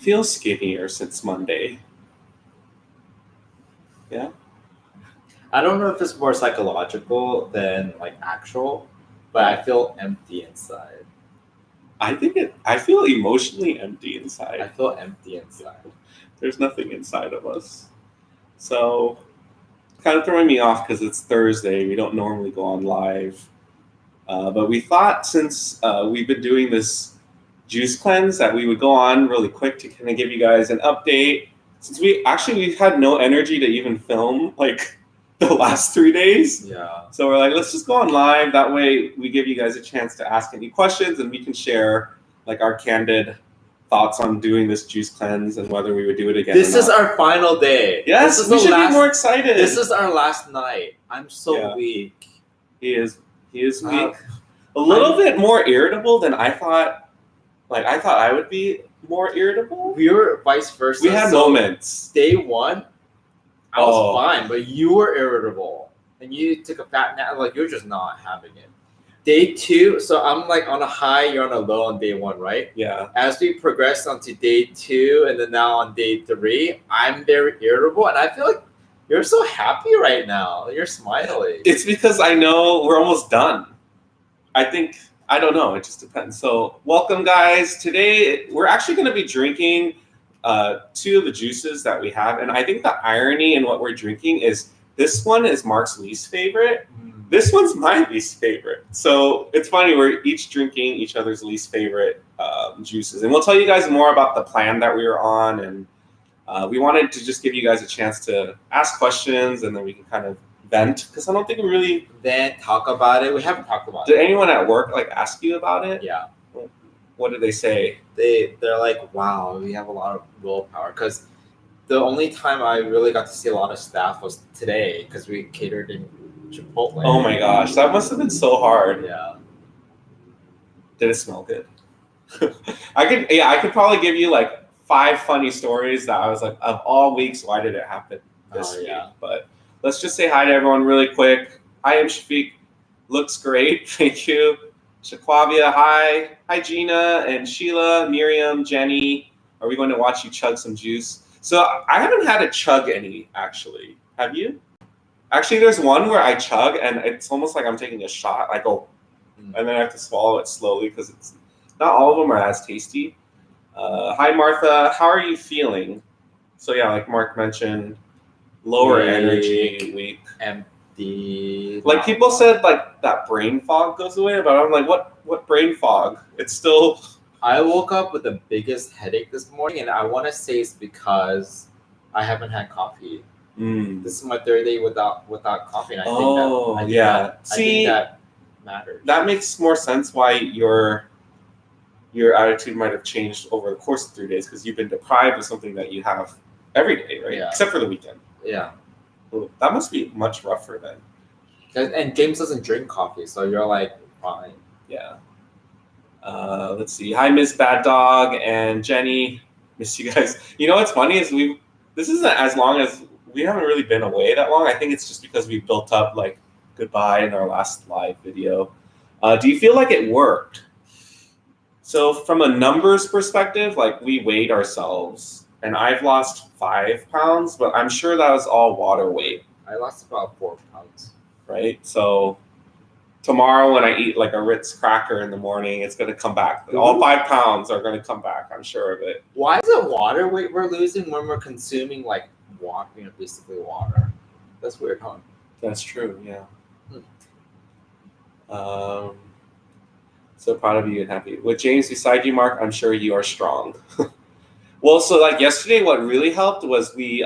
feel skinnier since Monday. Yeah. I don't know if it's more psychological than like actual, but I feel empty inside. I feel emotionally empty inside. I feel empty inside. There's nothing inside of us. So, kind of throwing me off because it's Thursday. We don't normally go on live. But we thought since we've been doing this juice cleanse that we would go on really quick to kind of give you guys an update. Since we've had no energy to even film like the last 3 days. Yeah. So we're like, let's just go on live. That way we give you guys a chance to ask any questions and we can share like our candid thoughts on doing this juice cleanse and whether we would do it again. This is our final day. Yes, we should be more excited. This is our last night. I'm so weak. He is weak. A little bit more irritable than I thought. Like I thought I would be more irritable. We were vice versa. We had moments. Day one, I was fine, but you were irritable. And you took a fat nap. Like you're just not having it. Day two, so I'm like on a high, you're on a low on day one, right? Yeah. As we progress onto day two and then now on day three, I'm very irritable. And I feel like you're so happy right now. You're smiling. It's because I know we're almost done. I don't know. It just depends. So welcome, guys. Today, we're actually going to be drinking 2 of the juices that we have. And I think the irony in what we're drinking is this one is Mark's least favorite. This one's my least favorite. So it's funny. We're each drinking each other's least favorite juices. And we'll tell you guys more about the plan that we were on. And we wanted to just give you guys a chance to ask questions and then we can kind of vent, because I don't think we really talk about it. We haven't talked about it. Did anyone at work like ask you about it? Yeah. What did they say? They're like, wow, we have a lot of willpower. Because the only time I really got to see a lot of staff was today because we catered in Chipotle. Oh my gosh, that must have been so hard. Yeah. Did it smell good? I could probably give you like 5 funny stories that I was like, of all weeks, why did it happen this week? But let's just say hi to everyone really quick. Hi, I'm Shafiq. Looks great. Thank you. Shaquavia, hi. Hi, Gina and Sheila, Miriam, Jenny. Are we going to watch you chug some juice? So I haven't had to chug any, actually. Have you? Actually, there's one where I chug, and it's almost like I'm taking a shot. I go, and then I have to swallow it slowly because it's not all of them are as tasty. Hi, Martha. How are you feeling? So yeah, like Mark mentioned, lower energy, weak, empty. Like people said, like that brain fog goes away, but I'm like, what brain fog? It's still. I woke up with the biggest headache this morning, and I want to say it's because I haven't had coffee. This is my 3rd day without coffee, and I think that matters. That makes more sense why your attitude might have changed over the course of 3 days, because you've been deprived of something that you have every day, right? Yeah. Except for the weekend. Yeah. Well, that must be much rougher then. And James doesn't drink coffee, so you're like, fine. Yeah. Let's see. Hi, Miss Bad Dog and Jenny. Miss you guys. You know what's funny is this isn't as long as we haven't really been away that long. I think it's just because we built up like goodbye in our last live video. Do you feel like it worked? So from a numbers perspective, like we weighed ourselves and I've lost 5 pounds, but I'm sure that was all water weight. I lost about 4 pounds. Right? So tomorrow when I eat like a Ritz cracker in the morning, it's going to come back. All 5 pounds are going to come back. I'm sure of it. Why is it water weight we're losing when we're consuming like water, basically water? That's weird, huh? That's true, yeah. So proud of you and happy. With James beside you, Mark, I'm sure you are strong. Well, so like yesterday, what really helped was we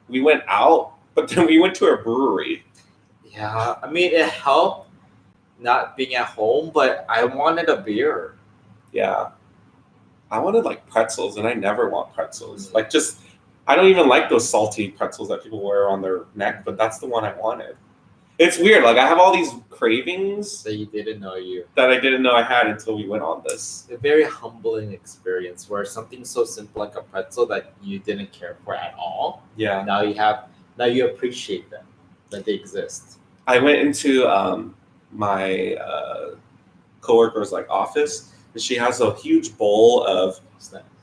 went out, but then we went to a brewery. Yeah, I mean, it helped not being at home, but I wanted a beer. Yeah. I wanted like pretzels, and I never want pretzels. Like just, I don't even like those salty pretzels that people wear on their neck, but that's the one I wanted. It's weird. Like I have all these cravings that I didn't know I had until we went on this. A very humbling experience where something so simple like a pretzel that you didn't care for at all. Yeah. Now you appreciate them, that they exist. I went into my coworker's like office, and she has a huge bowl of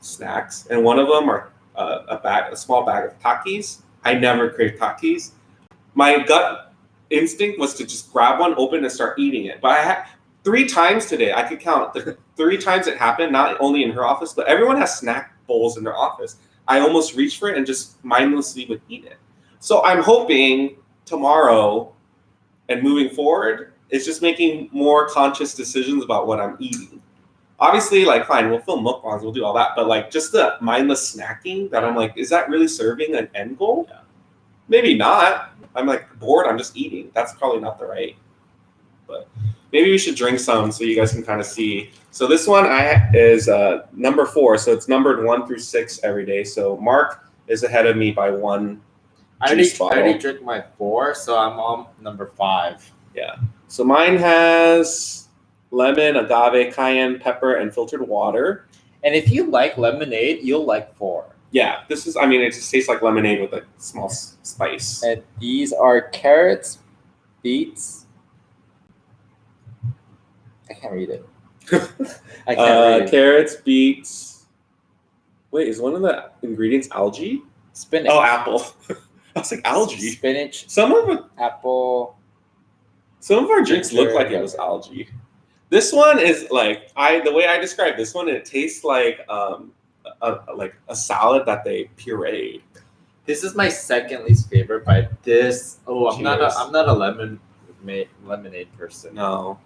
snacks, and one of them are a small bag of Takis. I never crave Takis. My gut instinct was to just grab one, open, and start eating it. But I had 3 times today. I could count the 3 times it happened. Not only in her office, but everyone has snack bowls in their office. I almost reached for it and just mindlessly would eat it. So I'm hoping tomorrow and moving forward is just making more conscious decisions about what I'm eating. Obviously, like, fine, we'll film mukbangs, we'll do all that, but like just the mindless snacking that I'm like, is that really serving an end goal? Yeah. Maybe not. I'm like bored, I'm just eating. That's probably not the right. But maybe we should drink some so you guys can kind of see. So this one is number 4, so it's numbered 1 through 6 every day. So Mark is ahead of me by 1. I already drank my 4, so I'm on number 5. Yeah. So mine has lemon, agave, cayenne, pepper, and filtered water. And if you like lemonade, you'll like 4. Yeah, this is, I mean, it just tastes like lemonade with a small spice. And these are carrots, beets. I can't read it. I can't read it. Carrots, beets. Wait, is one of the ingredients algae? Spinach. Oh, apple. I was like, algae. Spinach. Apple. Some of our drinks look like it was algae. This one is like the way I describe this one. It tastes like a salad that they pureed. This is my second least favorite, but this. Oh, I'm not a lemonade person. No.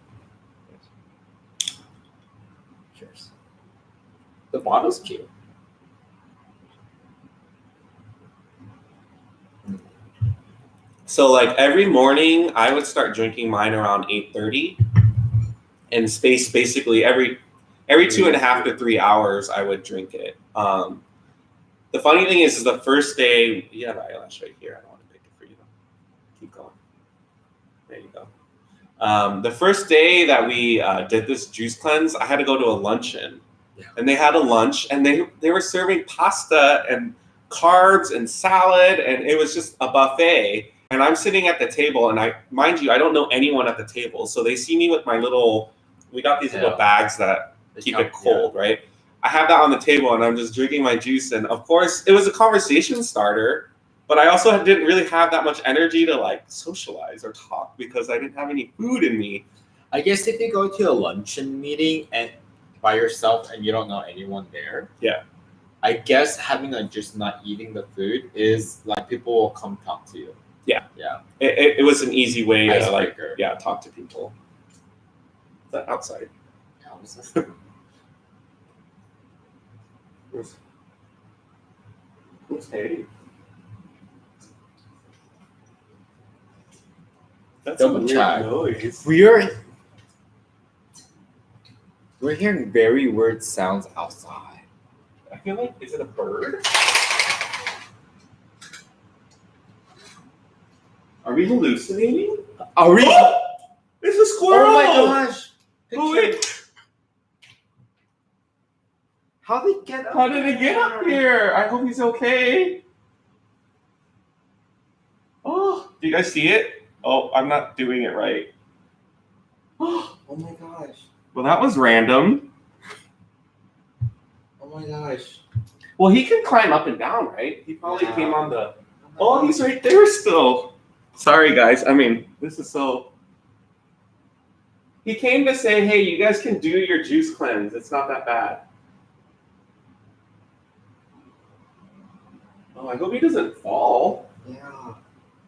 Cheers. The bottle's cute. So like every morning, I would start drinking mine around 8:30, and basically every 2.5 to 3 hours, I would drink it. The funny thing is the first day, you have eyelash right here. I don't want to pick it for you though. Keep going. There you go. The first day that we did this juice cleanse, I had to go to a luncheon, and they had a lunch, and they were serving pasta and carbs and salad, and it was just a buffet. And I'm sitting at the table, and I don't know anyone at the table, so they see me with my we got these little bags that keep it cold, right? I have that on the table, and I'm just drinking my juice, and of course, it was a conversation starter, but I also didn't really have that much energy to like socialize or talk because I didn't have any food in me. I guess if you go to a luncheon meeting and by yourself and you don't know anyone there, I guess having just not eating the food is like people will come talk to you. Yeah. It was an easy way to talk to people. Is that outside? Yeah, what's this? Who's Harry? That's a weird noise. We're hearing very weird sounds outside. I feel like, is it a bird? Are we hallucinating? Are we? Oh! It's a squirrel! Oh my gosh! How did it get up here? I hope he's okay. Oh, do you guys see it? Oh, I'm not doing it right. Oh my gosh. Well, that was random. Oh my gosh. Well, he can climb up and down, right? He probably came on the... Oh, he's right there still. Sorry, guys. I mean, this is so... He came to say, hey, you guys can do your juice cleanse. It's not that bad. Oh, I hope he doesn't fall. Yeah.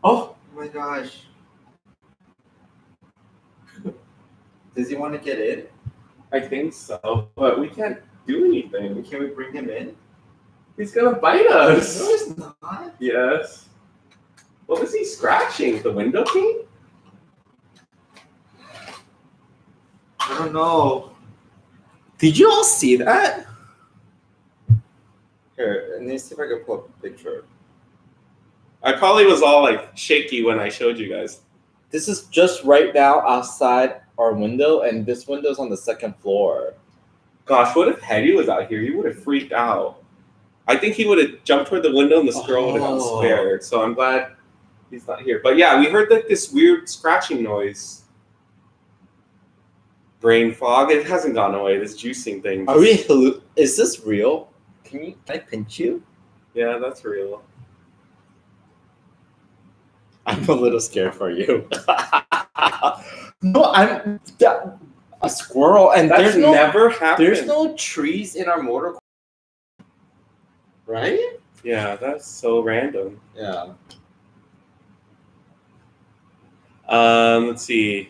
Oh my gosh. Does he want to get in? I think so, but we can't do anything. Can we bring him in? He's gonna bite us. No, he's not. Yes. What was he scratching? The window pane? I don't know. Did you all see that? Here, let me see if I can pull up a picture. I probably was all like shaky when I showed you guys. This is just right now outside our window, and this window's on the 2nd floor. Gosh, what if Hetty was out here? He would have freaked out. I think he would have jumped toward the window and the squirrel would have gotten spared. So I'm glad he's not here. But yeah, we heard like this weird scratching noise. Brain fog. It hasn't gone away. This juicing thing. Is this real? Can I pinch you? Yeah, that's real. I'm a little scared for you. No, I'm a squirrel, and That's never happened. There's no trees in our motor. Right? Yeah, that's so random. Yeah. Let's see.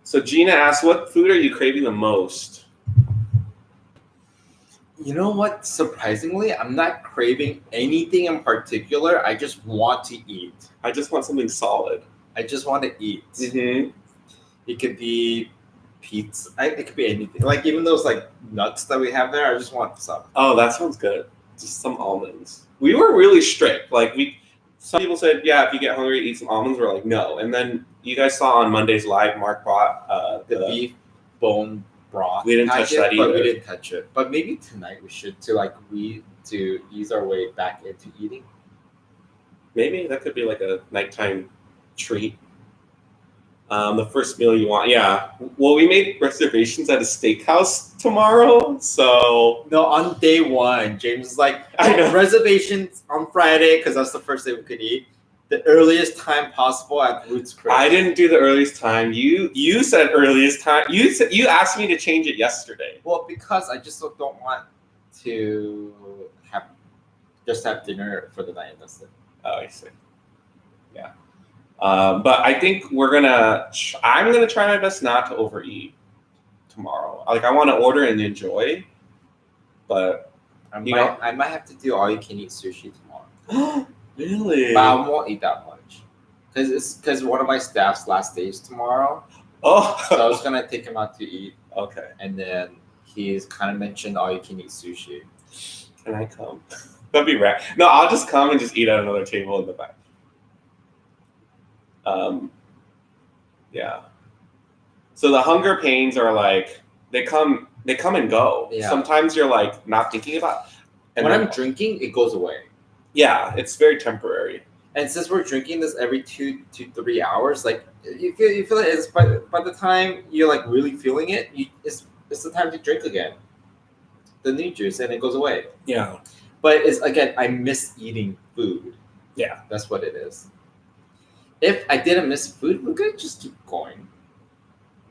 So Gina asks, what food are you craving the most? You know what? Surprisingly, I'm not craving anything in particular. I just want to eat. I just want something solid. I just want to eat. Mm-hmm. It could be pizza. It could be anything. Like even those like nuts that we have there, I just want some. Oh, that sounds good. Just some almonds. We were really strict. Like some people said, yeah, if you get hungry, eat some almonds. We're like, no. And then you guys saw on Monday's live, Mark bought the beef bone broth. We didn't touch that either. But we didn't touch it. But maybe tonight we should to ease our way back into eating. Maybe that could be like a nighttime treat. The first meal you want, yeah. Well, we made reservations at a steakhouse tomorrow, so no. On day one, James is like, I know reservations on Friday because that's the first day we could eat. The earliest time possible at Roots Chris. I didn't do the earliest time. You said earliest time. You asked me to change it yesterday. Well, because I just don't want to have dinner for the night. That's it. Oh, I see. Yeah. But I think I'm gonna try my best not to overeat tomorrow. Like I want to order and enjoy, but I might have to do all you can eat sushi tomorrow. Really? But I won't eat that much because one of my staff's last day is tomorrow. Oh, so I was gonna take him out to eat. Okay. And then he's kind of mentioned all you can eat sushi. Can I come? That'd be rad. No, I'll just come and just eat at another table in the back. Yeah. So the hunger pains are like they come and go. Yeah. Sometimes you're like not thinking about it. And when I'm drinking, it goes away. Yeah, it's very temporary. And since we're drinking this every 2 to 3 hours, like you feel like it's by the time you're like really feeling it, it's the time to drink again. The new juice, and it goes away. Yeah. But it's again, I miss eating food. Yeah. That's what it is. If I didn't miss food, we could just keep going.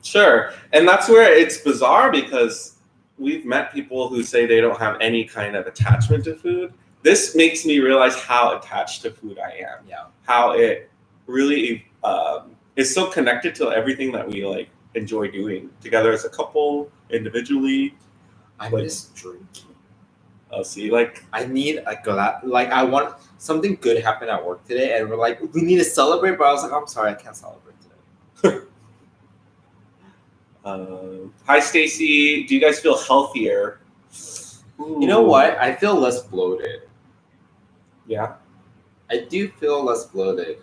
Sure. And that's where it's bizarre because we've met people who say they don't have any kind of attachment to food. This makes me realize how attached to food I am. Yeah. How it really is so connected to everything that we like enjoy doing together as a couple, individually. I miss drinking. Oh, see, like I need a glass. Like I want something good happen at work today, and we're like, we need to celebrate. But I was like, I'm sorry, I can't celebrate today. Hi, Stacy. Do you guys feel healthier? Ooh. You know what? I feel less bloated. Yeah, I do feel less bloated.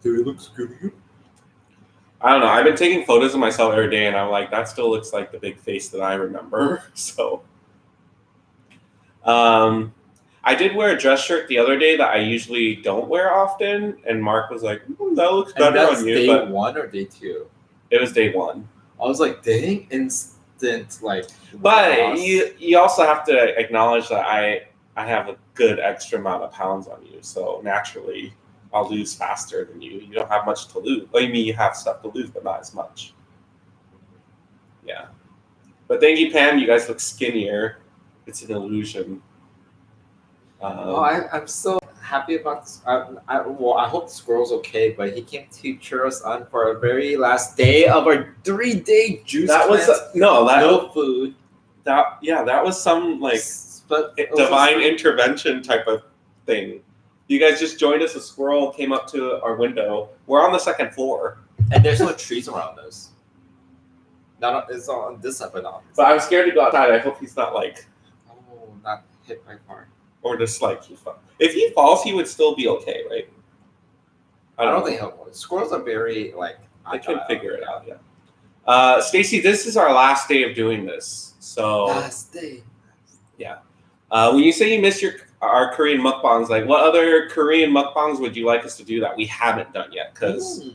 Do it looks good? I don't know. I've been taking photos of myself every day, and I'm like, that still looks like the big face that I remember. So, I did wear a dress shirt the other day that I usually don't wear often, and Mark was like, "That looks better on you." Day but 1 or day 2? It was day 1. I was like, dang, instant like. But you also have to acknowledge that I have a good extra amount of pounds on you, so naturally I'll lose faster than you. You don't have much to lose. I mean, you have stuff to lose, but not as much. Yeah. But thank you, Pam. You guys look skinnier. It's an illusion. I'm so happy about this. I hope the squirrel's okay, but he came to cheer us on for our very last day of our 3-day juice. That cleanse. Was no food. That was some like divine intervention type of thing. You guys just joined us. A squirrel came up to our window. We're on the 2nd floor, and there's no trees around us. It's on this side, but not. But I'm scared to go outside. I hope he's not like, not hit by a car, or just like if he falls, he would still be okay, right? I don't think he'll. Squirrels are very like. I can figure it out. Yeah. Stacy, this is our last day of doing this. So last day. Yeah. When you say you miss our Korean mukbangs, like what other Korean mukbangs would you like us to do that we haven't done yet? Because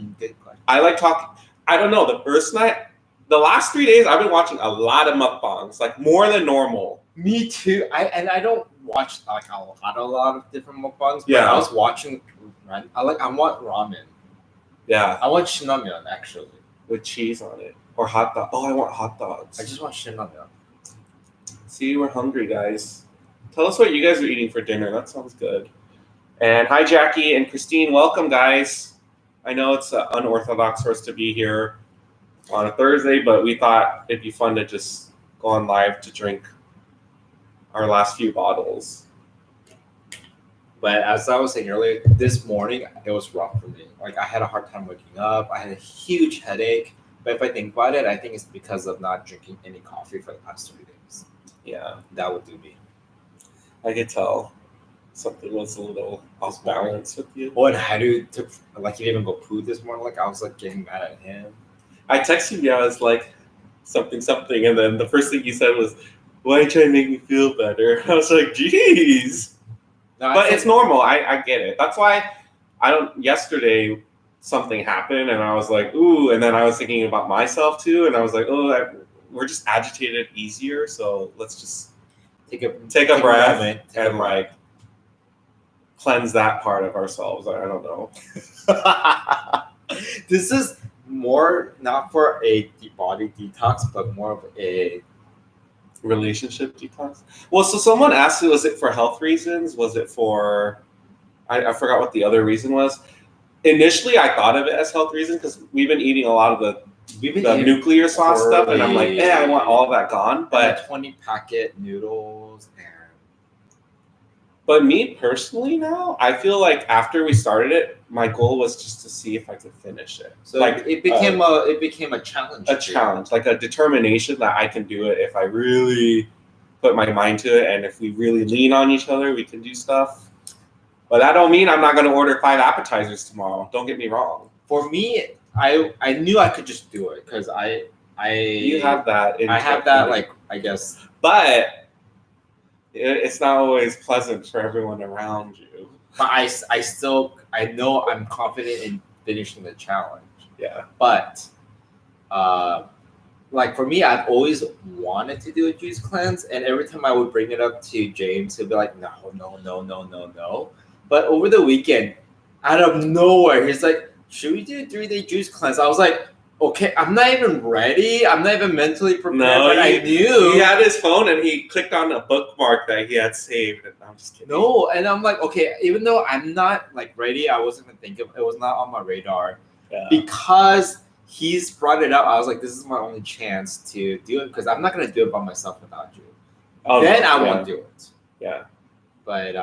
I like talking. I don't know. The first night, the last 3 days, I've been watching a lot of mukbangs, like more than normal. Me too. I don't watch like a lot of different mukbangs. But I was watching. I want ramen. Yeah. I want shinramyeon actually with cheese on it or hot dog. Oh, I want hot dogs. I just want shinramyeon. See, we're hungry, guys. Tell us what you guys are eating for dinner. That sounds good. And hi, Jackie and Christine. Welcome, guys. I know it's unorthodox for us to be here on a Thursday, but we thought it'd be fun to just go on live to drink our last few bottles. But as I was saying earlier, this morning it was rough for me. Like I had a hard time waking up. I had a huge headache. But if I think about it, I think it's because of not drinking any coffee for the past 3 days. Yeah, that would do me. I could tell something was a little off balance with you. Oh, and Haru took like he didn't even go poo this morning. Like I was like getting mad at him. I texted you. I was like something, and then the first thing you said was, "Why are you trying to make me feel better?" I was like, "Jeez." No, but it's normal. I get it. That's why yesterday something happened and I was like, ooh, and then I was thinking about myself too, and I was like, oh, we're just agitated easier, so let's just take a breath and like cleanse that part of ourselves. I don't know. This is more not for a body detox, but more of a relationship detox. Well, so someone asked, was it for health reasons? Was it for I forgot what the other reason was. Initially I thought of it as health reasons because we've been eating a lot of the nuclear sauce stuff, and I'm like, I want all of that gone. But 20 packet noodles but me personally now, I feel like after we started it, my goal was just to see if I could finish it. So like it became a challenge. A challenge, like a determination that I can do it if I really put my mind to it, and if we really lean on each other, we can do stuff. But that don't mean I'm not going to order 5 appetizers tomorrow. Don't get me wrong. For me, I knew I could just do it because you have that. I have that, like, I guess. But it's not always pleasant for everyone around you. But I know I'm confident in finishing the challenge. Yeah. But like for me, I've always wanted to do a juice cleanse, and every time I would bring it up to James, he'd be like, no. But over the weekend, out of nowhere, he's like, should we do a 3-day juice cleanse? I was like, okay, I'm not even ready. I'm not even mentally prepared. No, but I knew. He had his phone and he clicked on a bookmark that he had saved. And I'm just kidding. No, and I'm like, okay, even though I'm not like ready, I wasn't even thinking. It was not on my radar. Yeah. Because he's brought it up. I was like, this is my only chance to do it because I'm not going to do it by myself without you. Oh, then I won't do it. Yeah. But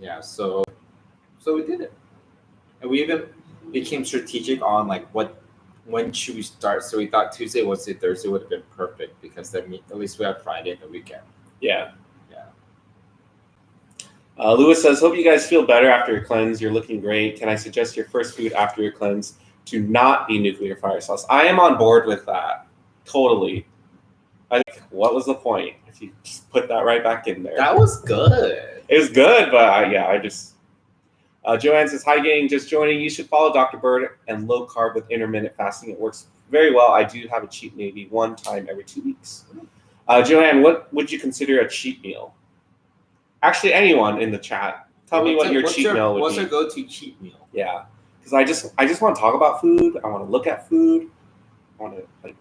yeah, so we did it. And we even became strategic on like when should we start. So we thought Tuesday, Wednesday, Thursday would have been perfect because then at least we have Friday and the weekend. Yeah. Lewis says, hope you guys feel better after your cleanse. You're looking great. Can I suggest your first food after your cleanse to not be nuclear fire sauce? I am on board with that. Totally. I think, what was the point if you just put that right back in there? That was good. It was good, but I just... Joanne says, hi gang, just joining. You should follow Dr. Bird and low carb with intermittent fasting. It works very well. I do have a cheat maybe one time every 2 weeks. Joanne, what would you consider a cheat meal? Actually, anyone in the chat, tell me what your cheat meal would be. What's your go-to cheat meal? Yeah, because I just want to talk about food. I want to look at food. I want to like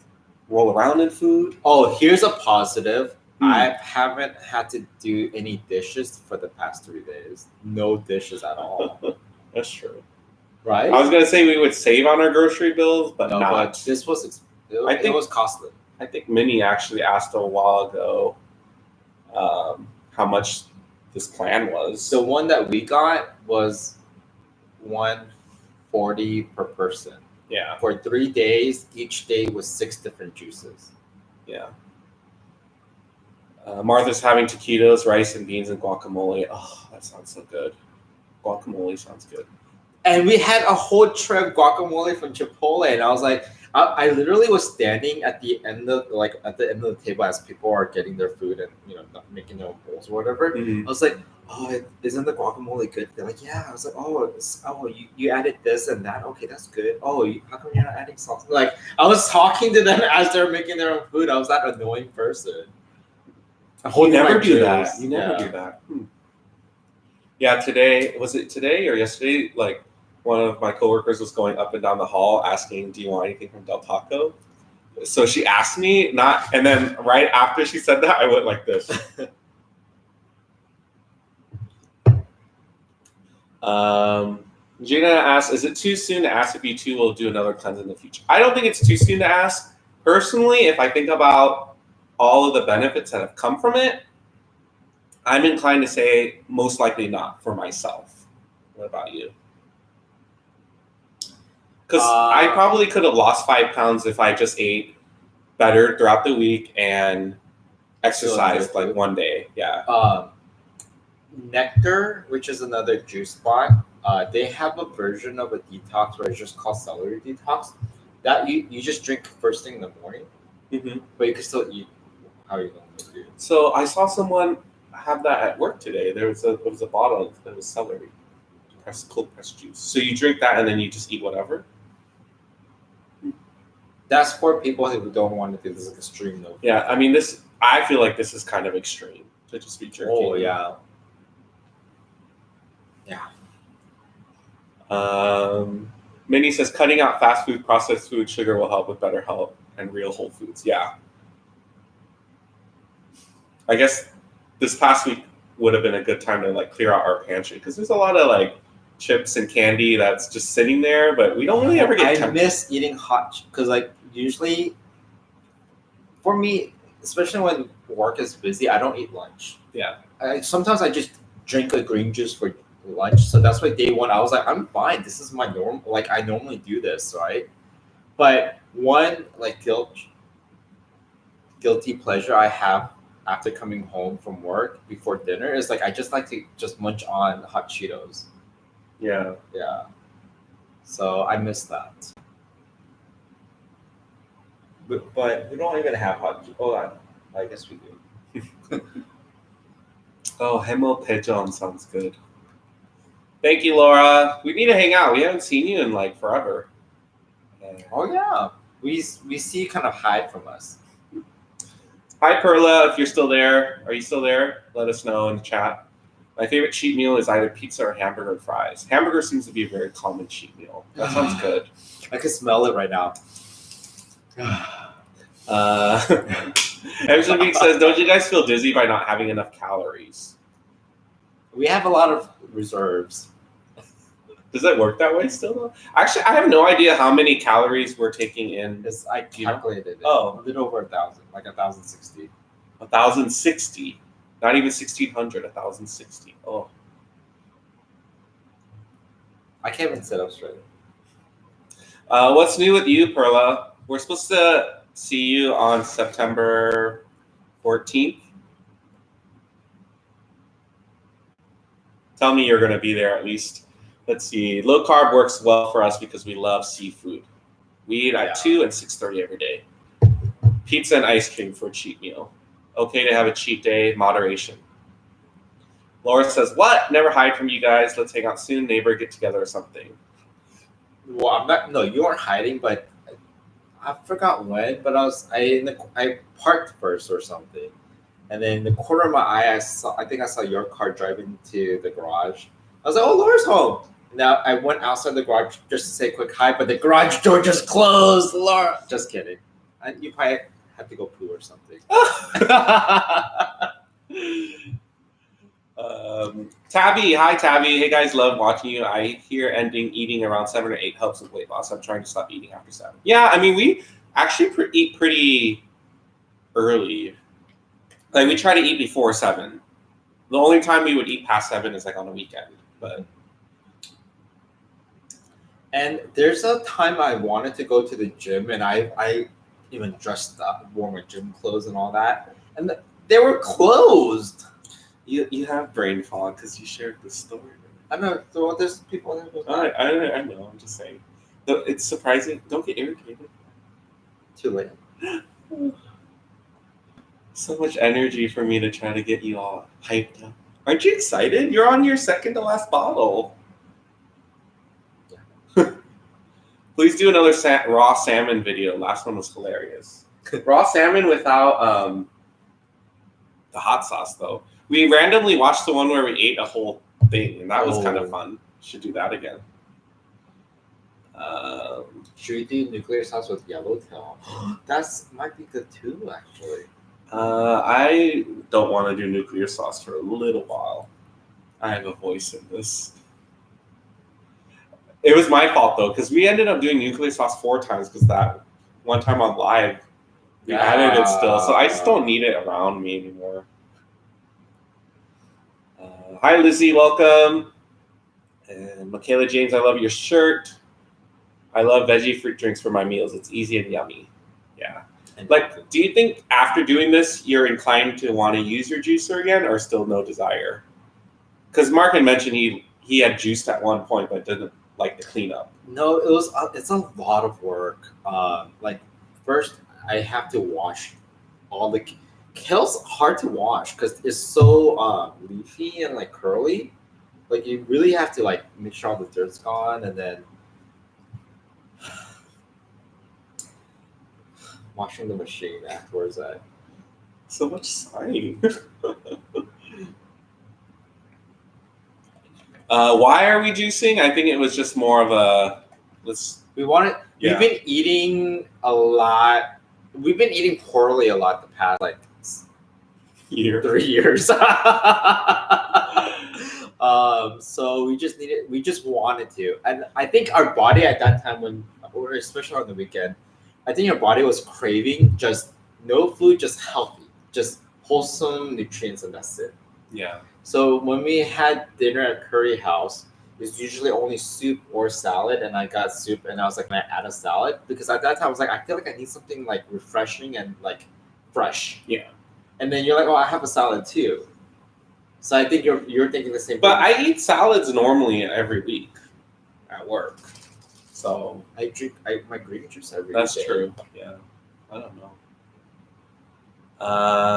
roll around in food. Oh, here's a positive. I haven't had to do any dishes for the past 3 days. No dishes at all. That's true. Right? I was going to say we would save on our grocery bills, but not. But this was, it was costly. I think Minnie actually asked a while ago how much this plan was. The one that we got was $140 per person. Yeah. For 3 days, each day was 6 different juices. Yeah. Martha's having taquitos, rice and beans, and guacamole. Oh, that sounds so good. Guacamole sounds good. And we had a whole tray of guacamole from Chipotle, and I was like, I literally was standing at the end of the table as people are getting their food and making their own bowls or whatever. Mm-hmm. I was like, oh, isn't the guacamole good? They're like, yeah. I was like, you added this and that. Okay, that's good. Oh, how come you're not adding sauce? Like, I was talking to them as they're making their own food. I was that annoying person. You never do that. You never do that. Yeah, was it today or yesterday? Like, one of my coworkers was going up and down the hall asking, "Do you want anything from Del Taco?" So she asked me, and then right after she said that, I went like this. Gina asks, "Is it too soon to ask if you two will do another cleanse in the future?" I don't think it's too soon to ask. Personally, if I think about all of the benefits that have come from it, I'm inclined to say most likely not for myself. What about you? Because I probably could have lost 5 pounds if I just ate better throughout the week and exercised like one day. Yeah. Nectar, which is another juice spot, they have a version of a detox where it's just called celery detox. That you just drink first thing in the morning, but you can still eat how you normally do. So I saw someone have that at work today. There was a bottle that was celery, cold pressed juice. So you drink that and then you just eat whatever. That's for people who don't want to do this extreme though. Yeah, I mean I feel like this is kind of extreme to just be drinking. Oh yeah. Yeah. Minnie says cutting out fast food, processed food, sugar will help with better health and real whole foods. Yeah. I guess this past week would have been a good time to like clear out our pantry because there's a lot of like chips and candy that's just sitting there, but we don't really ever get tempted. I miss eating hot because like usually for me, especially when work is busy, I don't eat lunch. Yeah. Sometimes I just drink a green juice for lunch. So that's why day one I was like, I'm fine. This is my norm. Like I normally do this, right? But one like guilty pleasure I have after coming home from work before dinner is like I just like to just munch on hot Cheetos. Yeah. Yeah. So I miss that. But we don't even have hot Cheetos. Oh, I guess we do. Oh, Hemo Pejon sounds good. Thank you, Laura. We need to hang out. We haven't seen you in like forever. Oh yeah. We see you kind of hide from us. Hi, Perla. If you're still there, are you still there? Let us know in the chat. My favorite cheat meal is either pizza or hamburger and fries. Hamburger seems to be a very common cheat meal. That sounds good. I can smell it right now. Angelique says, "Don't you guys feel dizzy by not having enough calories?" We have a lot of reserves. Does that work that way still? Though? Actually, I have no idea how many calories we're taking in. I calculated it. Oh, a little over 1,000, like 1,060. 1,060. Not even 1,600. 1,060. Oh. I can't even sit up straight. What's new with you, Perla? We're supposed to see you on September 14th. Tell me you're going to be there at least. Let's see. Low carb works well for us because we love seafood. We eat at 2 and 6:30 every day. Pizza and ice cream for a cheat meal. Okay to have a cheat day, moderation. Laura says, "What? Never hide from you guys. Let's hang out soon. Neighbor get together or something." Well, I'm not. No, you aren't hiding, but I forgot when. But I parked first or something, and then in the corner of my eye, I think I saw your car driving to the garage. I was like, "Oh, Laura's home." Now I went outside the garage just to say a quick hi, but the garage door just closed. Laura, just kidding. You probably had to go poo or something. Tabby, hi Tabby. Hey guys, love watching you. I hear eating around 7 or 8 helps with weight loss. I'm trying to stop eating after 7. Yeah, I mean we actually eat pretty early. Like we try to eat before 7. The only time we would eat past 7 is like on a weekend. And there's a time I wanted to go to the gym, and I even dressed up, wore my gym clothes and all that, and they were closed. You have brain fog because you shared this story. I know. There's people. I know. I'm just saying. It's surprising. Don't get irritated. Too late. So much energy for me to try to get you all hyped up. Aren't you excited? You're on your second to last bottle. Yeah. Please do another raw salmon video. Last one was hilarious. Raw salmon without the hot sauce, though. We randomly watched the one where we ate a whole thing, and that was kind of fun. Should do that again. Should we do nuclear sauce with yellowtail? That might be good too, actually. I don't want to do nuclear sauce for a little while. I have a voice in this. It was my fault, though, because we ended up doing nuclear sauce 4 times because that one time on live, we added it still. So I just don't need it around me anymore. Hi, Lizzie. Welcome. And Michaela James, I love your shirt. I love veggie fruit drinks for my meals. It's easy and yummy. Yeah. Like, do you think after doing this, you're inclined to want to use your juicer again, or still no desire? Because Mark had mentioned he had juiced at one point, but didn't like the cleanup. No, it's a lot of work. Like, first I have to wash all the kale's hard to wash because it's so leafy and like curly. Like, you really have to like make sure all the dirt's gone, and then washing the machine afterwards. So much sighing. Why are we juicing? I think it was just more of a We've been eating a lot. We've been eating poorly a lot the past like 3 years. So we just wanted to, and I think our body at that time, or especially on the weekend, I think our body was craving just no food, just healthy, just wholesome nutrients, and that's it. Yeah. So when we had dinner at Curry House, it's usually only soup or salad, and I got soup, and I was like, can I add a salad? Because at that time I was like, I feel like I need something like refreshing and like fresh. Yeah. And then you're like, oh, I have a salad too. So I think you're thinking the same thing. But I eat salads normally every week at work. So I drink my green juice every day. That's true. Yeah. I don't know.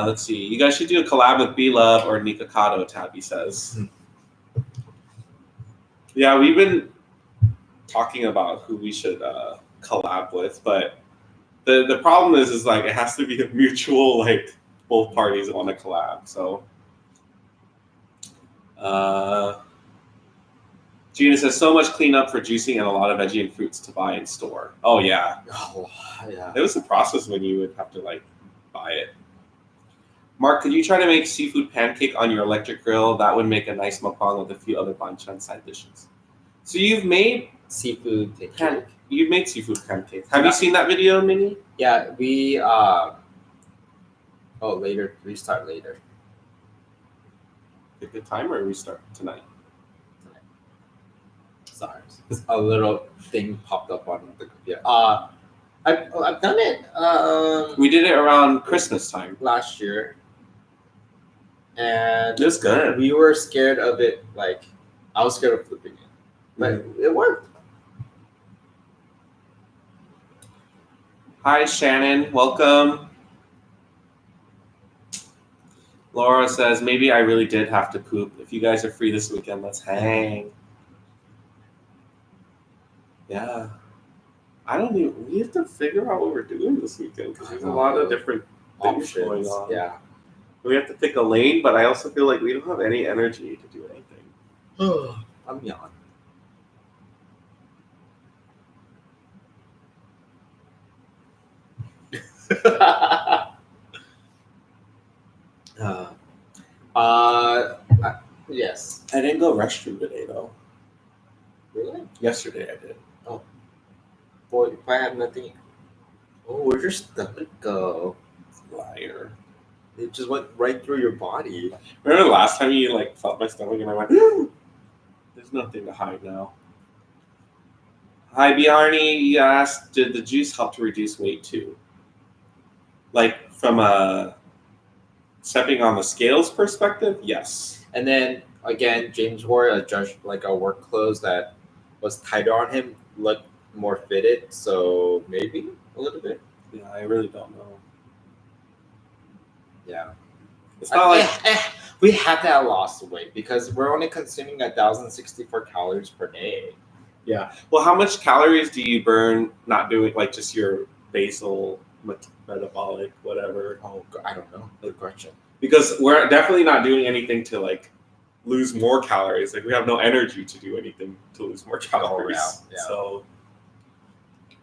Let's see. You guys should do a collab with B-Love or Nikocado, Tabby says. Yeah, we've been talking about who we should collab with, but the problem is like it has to be a mutual, like both parties want to collab. So Gina says, so much cleanup for juicing and a lot of veggie and fruits to buy in store. Oh yeah. It was a process when you would have to like buy it. Mark, could you try to make seafood pancake on your electric grill? That would make a nice mukbang with a few other banchan side dishes. So you've made seafood pancake. You've made seafood pancake. Have you seen that video, Minnie? Yeah, we later. Restart later. Pick a time or restart tonight? Sorry, a little thing popped up on the computer. I've done it. We did it around Christmas time last year, and it was good. We were scared of it. Like, I was scared of flipping it, but it worked. Hi, Shannon. Welcome. Laura says, maybe I really did have to poop. If you guys are free this weekend, let's hang. Yeah. We have to figure out what we're doing this weekend because there's a lot of different things going on. Yeah. We have to pick a lane, but I also feel like we don't have any energy to do anything. I'm yawning. Yes. I didn't go restroom today though. Really? Yesterday I did. Oh. Boy, if I have nothing. Oh, where'd your stomach go? Liar. It just went right through your body. Remember the last time you like felt my stomach and I went, there's nothing to hide now. Hi, Bjarni. You asked, did the juice help to reduce weight too? Like from a stepping on the scales perspective, yes. And then again, James wore a work clothes that was tighter on him, looked more fitted, so maybe a little bit. Yeah, I really don't know. Yeah. It's not like we have that lost weight because we're only consuming 1,064 calories per day. Yeah. Well, how much calories do you burn not doing like just your basal metabolic whatever? Oh, I don't know. Good question. Because we're definitely not doing anything to like lose more calories. Like we have no energy to do anything to lose more calories. Oh, yeah. So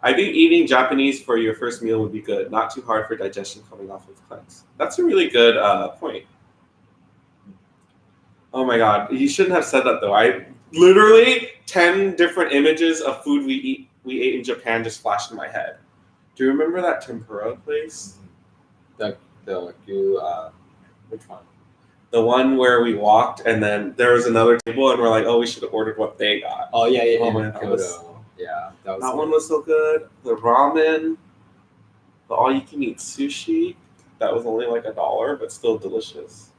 I think eating Japanese for your first meal would be good. Not too hard for digestion coming off of cleanse. That's a really good point. Oh my god, you shouldn't have said that though. I literally 10 different images of food we ate in Japan just flashed in my head. Do you remember that tempura place? Which one? The one where we walked and then there was another table and we're like, oh, we should have ordered what they got. Oh yeah, yeah. Oh man, that one was so good. The ramen, the all-you-can-eat sushi, that was only like $1, but still delicious.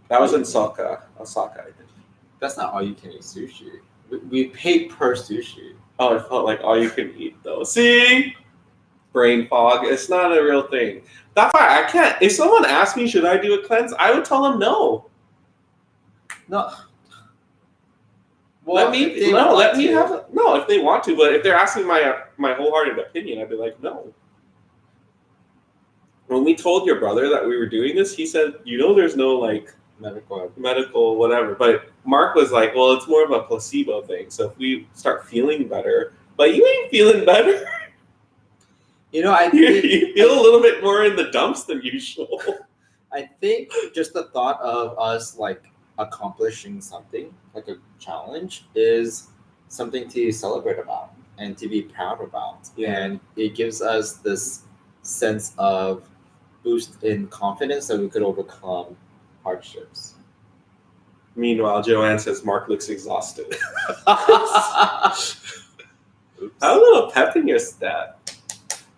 That was in Osaka, I think. That's not all you can eat sushi. We pay per sushi. Oh, it felt like all you can eat though. See? Brain fog. It's not a real thing. That's why I can't. If someone asked me, should I do a cleanse, I would tell them no. No. Well, if they want to, but if they're asking my wholehearted opinion, I'd be like, no. When we told your brother that we were doing this, he said, there's no like medical whatever. But Mark was like, well, it's more of a placebo thing. So if we start feeling better, but you ain't feeling better. I you feel a little bit more in the dumps than usual. I think just the thought of us like accomplishing something like a challenge is something to celebrate about and to be proud about. Yeah. And it gives us this sense of boost in confidence that we could overcome hardships. Meanwhile, Joanne says Mark looks exhausted. Have a little pep in your step.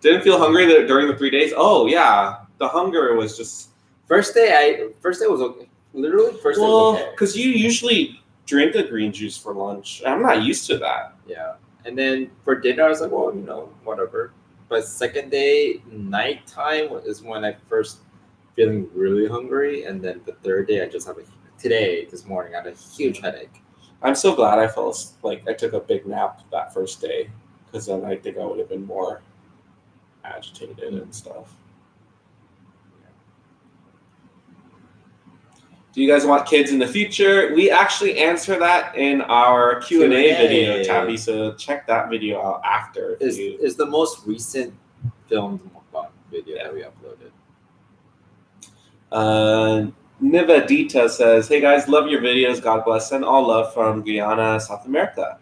Didn't feel hungry during the 3 days? Oh yeah, the hunger was just first day was okay. Literally first day was okay. Because you usually drink a green juice for lunch. I'm not used to that. Yeah. And then for dinner, I was like, well, whatever. But second day, nighttime is when I first feeling really hungry. And then the third day, this morning, I had a huge headache. I'm so glad I took a big nap that first day. Because then I think I would have been more agitated and stuff. Do you guys want kids in the future? We actually answer that in our Q&A video, Tabby. So check that video out after. Is the most recent filmed video that we uploaded. Nivadita says, hey guys, love your videos. God bless. And all love from Guyana, South America.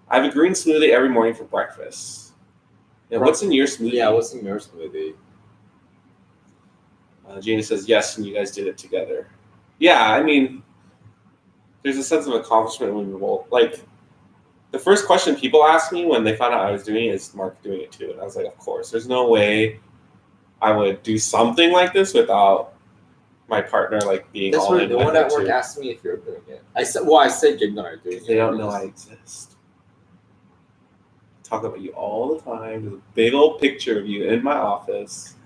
I have a green smoothie every morning for breakfast. Yeah, what's in your smoothie? Yeah, what's in your smoothie? Gina says, yes, and you guys did it together. Yeah, I mean, there's a sense of accomplishment when we're like, the first question people ask me when they found out I was doing it is Mark doing it too. And I was like, of course. There's no way I would do something like this without my partner like being all in. No one at work asked me if you're doing it. I said you're not doing it. They don't know I exist. Talk about you all the time. There's a big old picture of you in my office.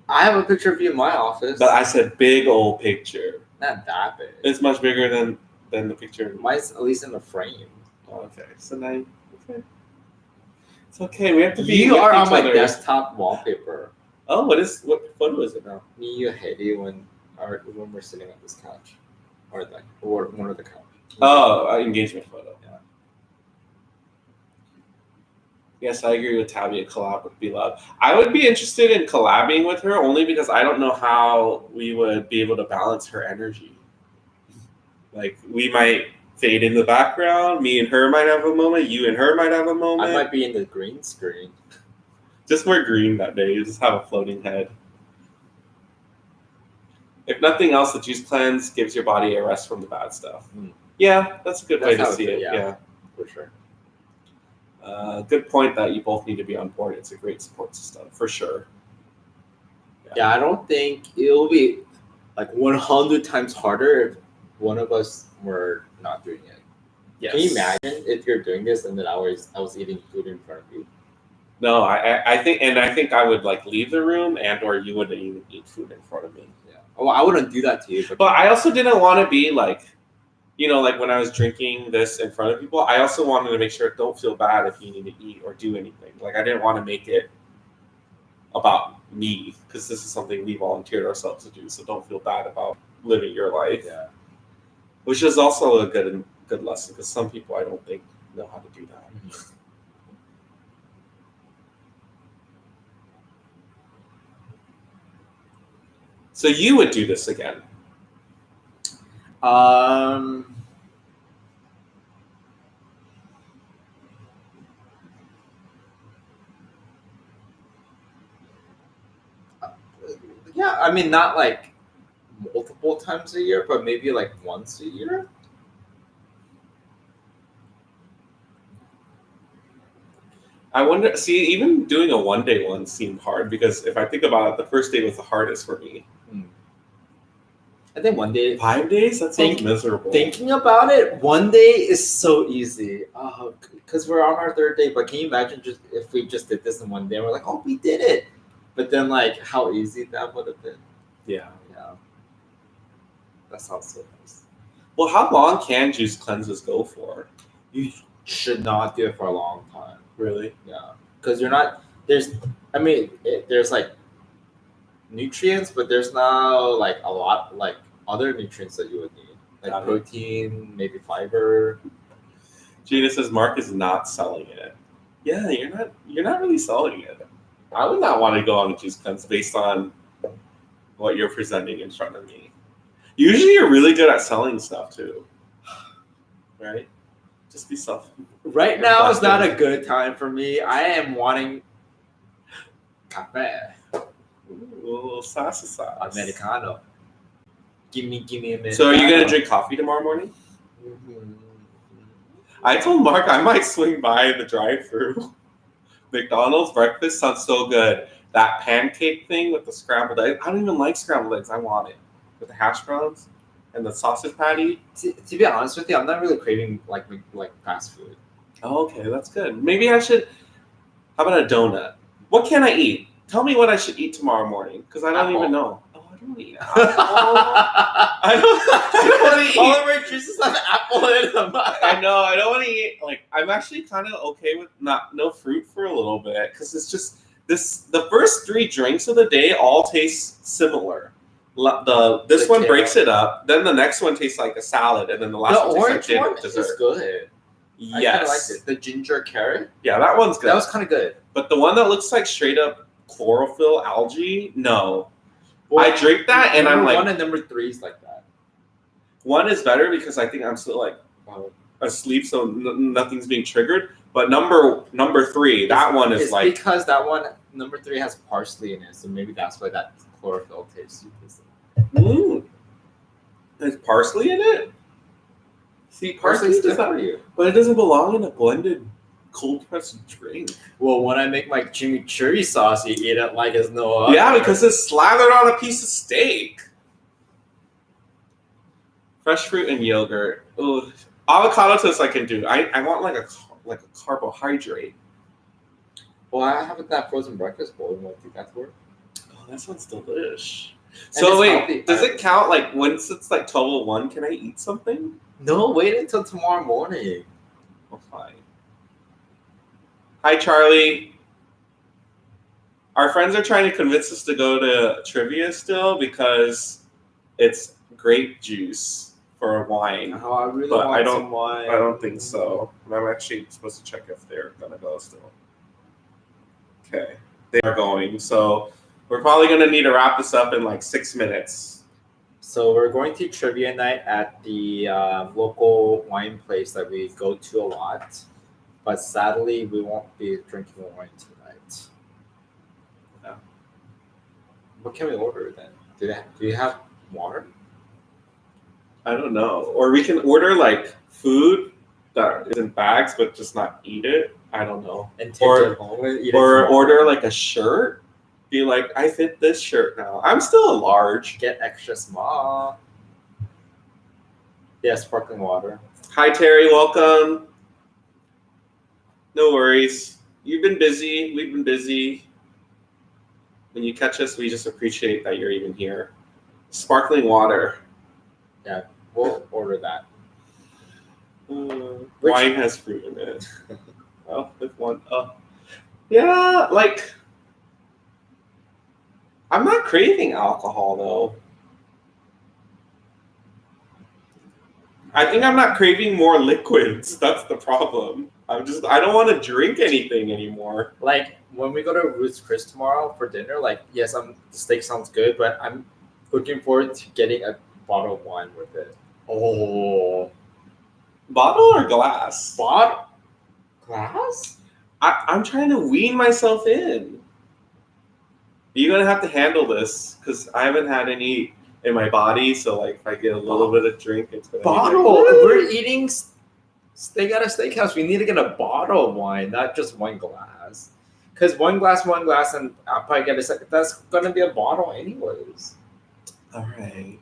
I have a picture of you in my office. But I said big old picture. Not that big. It's much bigger than the picture. Mine's at least in the frame. Oh, okay. So now, okay. It's okay. We have to be. You are on my desktop wallpaper. Oh, what photo is it now? Me, you, Haiti, when we're sitting on this couch, or one of the couch. Oh, engagement photo. Yeah. Yes, I agree with Tabby. A collab would be love. I would be interested in collabing with her only because I don't know how we would be able to balance her energy. Like, we might fade in the background. Me and her might have a moment. You and her might have a moment. I might be in the green screen. Just wear green that day. You just have a floating head. If nothing else, the juice cleanse gives your body a rest from the bad stuff. Yeah, that's a good way to see it. Yeah, for sure. Good point that you both need to be on board. It's a great support system, for sure. Yeah, I don't think it'll be like 100 times harder if one of us were not doing it. Yes. Can you imagine if you're doing this and then I was eating food in front of you? No, I think I would like leave the room or you wouldn't even eat food in front of me. Yeah. Well, I wouldn't do that to you. But I also didn't want to be like, like when I was drinking this in front of people, I also wanted to make sure don't feel bad if you need to eat or do anything. Like I didn't want to make it about me because this is something we volunteered ourselves to do. So don't feel bad about living your life. Yeah. Which is also a good lesson because some people I don't think know how to do that. Mm-hmm. So you would do this again? Yeah, I mean, not like multiple times a year, but maybe like once a year. I wonder. See, even doing a one-day one seemed hard because if I think about it, the first day was the hardest for me. I think one day. 5 days? That sounds miserable. Thinking about it, one day is so easy. Because we're on our third day, but can you imagine just if we just did this in one day? We're like, oh, we did it. But then, like, how easy that would have been. Yeah. That sounds so nice. Well, how long can juice cleanses go for? You should not do it for a long time. Really? Yeah. Because you're not, there's like nutrients, but there's now like a lot, like other nutrients that you would need. Like protein, maybe fiber. Gina says Mark is not selling it. Yeah, you're not really selling it. I would not want to go on a juice cleanse based on what you're presenting in front of me. Usually you're really good at selling stuff too. Right? Just be self. Right now is not a good time for me. I am wanting cafe. Ooh, sauce. Americano. Give me Americano. So are you going to drink coffee tomorrow morning? Mm-hmm. I told Mark I might swing by the drive-thru. McDonald's breakfast sounds so good. That pancake thing with the scrambled eggs. I don't even like scrambled eggs. I want it. With the hash browns and the sausage patty. To be honest with you, I'm not really craving like fast food. Oh, okay, that's good. Maybe I should. How about a donut? What can I eat? Tell me what I should eat tomorrow morning because I don't even know. Oh, I don't eat apple. I don't want to eat. All of our juices have apple in them. I know. I don't want to eat. Like, I'm actually kind of okay with no fruit for a little bit because it's just the first 3 drinks of the day all taste similar. This one breaks it up. Then the next one tastes like a salad, and then the last one tastes like orange one is good. Yes, I kind of liked it. The ginger carrot. Yeah, that one's good. That was kind of good. But the one that looks like straight up chlorophyll algae, no. Well, I drink that, and I'm like 1 and number 3 is like that. 1 is better because I think I'm still like asleep, so nothing's being triggered. But number 3, that one is like because that one number 3 has parsley in it, so maybe that's why that chlorophyll tastes. There's parsley in it? See, parsley's good for you. But it doesn't belong in a blended cold pressed drink. Well, when I make my chimichurri sauce, you eat it like it's no other. Yeah, because it's slathered on a piece of steak. Fresh fruit and yogurt. Ooh. Avocado toast I can do. I want like a carbohydrate. Well, I have that frozen breakfast bowl. You want to take that to work? Oh, that sounds delish. So wait, healthy. Does it count like once it's like 12:01? Can I eat something? No, wait until tomorrow morning. Oh, fine. Hi, Charlie. Our friends are trying to convince us to go to trivia still because it's grape juice for wine. Oh, I really want some wine. I don't think so. I'm actually supposed to check if they're gonna go still. Okay, they are going. So we're probably gonna need to wrap this up in like 6 minutes. So we're going to trivia night at the local wine place that we go to a lot. But sadly, we won't be drinking wine tonight. Yeah. What can we order then? Do you have water? I don't know. Or we can order like food that is in bags, but just not eat it. I don't know. And take it home and eat it or order like a shirt. Be like, I fit this shirt now. I'm still a large. Get extra small. Yeah, sparkling water. Hi, Terry. Welcome. No worries. You've been busy. We've been busy. When you catch us, we just appreciate that you're even here. Sparkling water. Yeah, we'll order that. Wine has fruit in it. Oh, with one. Yeah, like I'm not craving alcohol though. I think I'm not craving more liquids. That's the problem. I don't want to drink anything anymore. Like when we go to Ruth's Chris tomorrow for dinner, like yes, the steak sounds good, but I'm looking forward to getting a bottle of wine with it. Oh, bottle or glass? Bottle, glass. I'm trying to wean myself in. You're gonna have to handle this because I haven't had any in my body. So like, if I get a little bit of drink, it's gonna bottle. Be like, we're eating steak at a steakhouse. We need to get a bottle of wine, not just one glass. Because one glass, and I'll probably get a second. That's gonna be a bottle anyways. All right.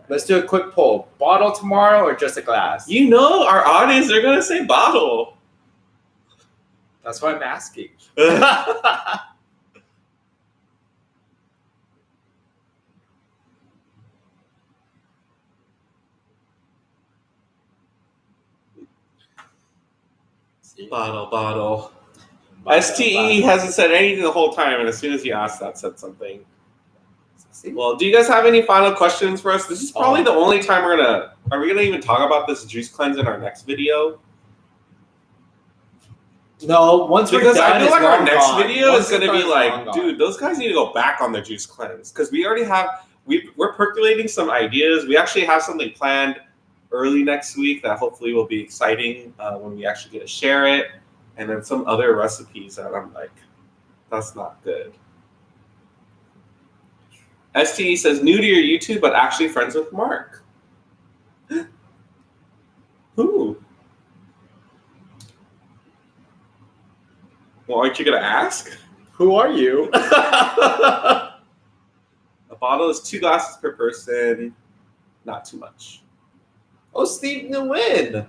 Let's do a quick poll: bottle tomorrow or just a glass? You know, our audience are gonna say bottle. That's why I'm asking. Bottle. STE hasn't said anything the whole time, and as soon as he asked that, said something. Well, do you guys have any final questions for us? This is probably the only time are we gonna even talk about this juice cleanse in our next video? No, because I feel like our next video is gonna be like, dude, those guys need to go back on their juice cleanse because we already have. We're percolating some ideas. We actually have something planned early next week that hopefully will be exciting when we actually get to share it, and then some other recipes that I'm like, that's not good. STE says new to your YouTube, but actually friends with Mark. Who? Well, aren't you gonna ask? Who are you? A bottle is 2 glasses per person, not too much. Oh, Steve Nguyen.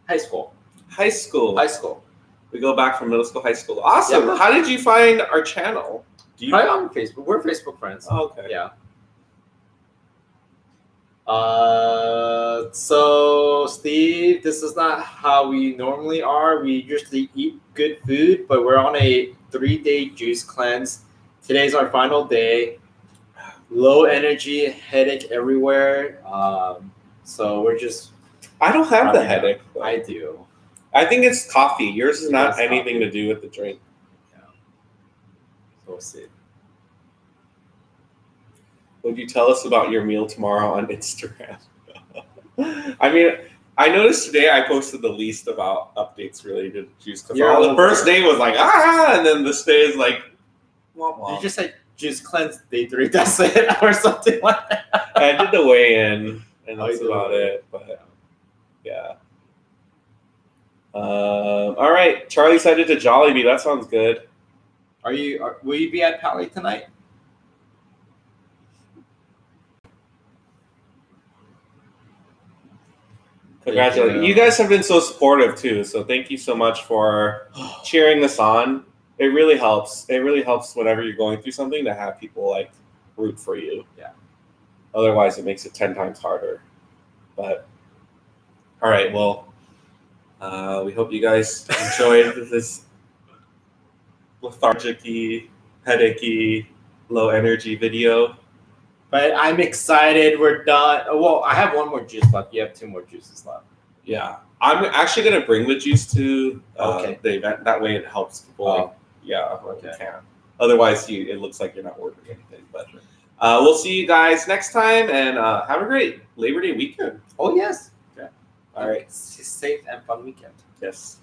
High school. We go back from middle school, high school. Awesome. Yeah. How did you find our channel? Right on Facebook. We're Facebook friends. Oh, okay. Yeah. So Steve, this is not how we normally are. We usually eat good food, but we're on a 3-day juice cleanse. Today's our final day. Low energy, headache everywhere. So we're just. I don't have the headache. I do. I think it's coffee. Yours is not anything to do with the drink. Yeah. So we'll see. Would you tell us about your meal tomorrow on Instagram? I mean, I noticed today I posted the least about updates related to juice. Because the first day was like, and then this day is like, wah, wah. You just said juice cleanse day 3, that's it, or something like that. I did the weigh-in, and that's about it. But yeah. All right, Charlie's headed to Jollibee. That sounds good. Will you be at Pally tonight? Congratulations. You guys have been so supportive too, so thank you so much for cheering us on. It really helps. It really helps whenever you're going through something to have people like root for you. Yeah. Otherwise, it makes it 10 times harder. But all right, well, we hope you guys enjoyed this lethargic-y, headache-y, low energy video. But I'm excited. We're done. Well, I have one more juice left. You have 2 more juices left. Yeah. I'm actually going to bring the juice to the event. That way it helps people. Can. Otherwise, it looks like you're not ordering anything. But we'll see you guys next time, and have a great Labor Day weekend. Oh, yes. Okay. All right. Safe and fun weekend. Yes.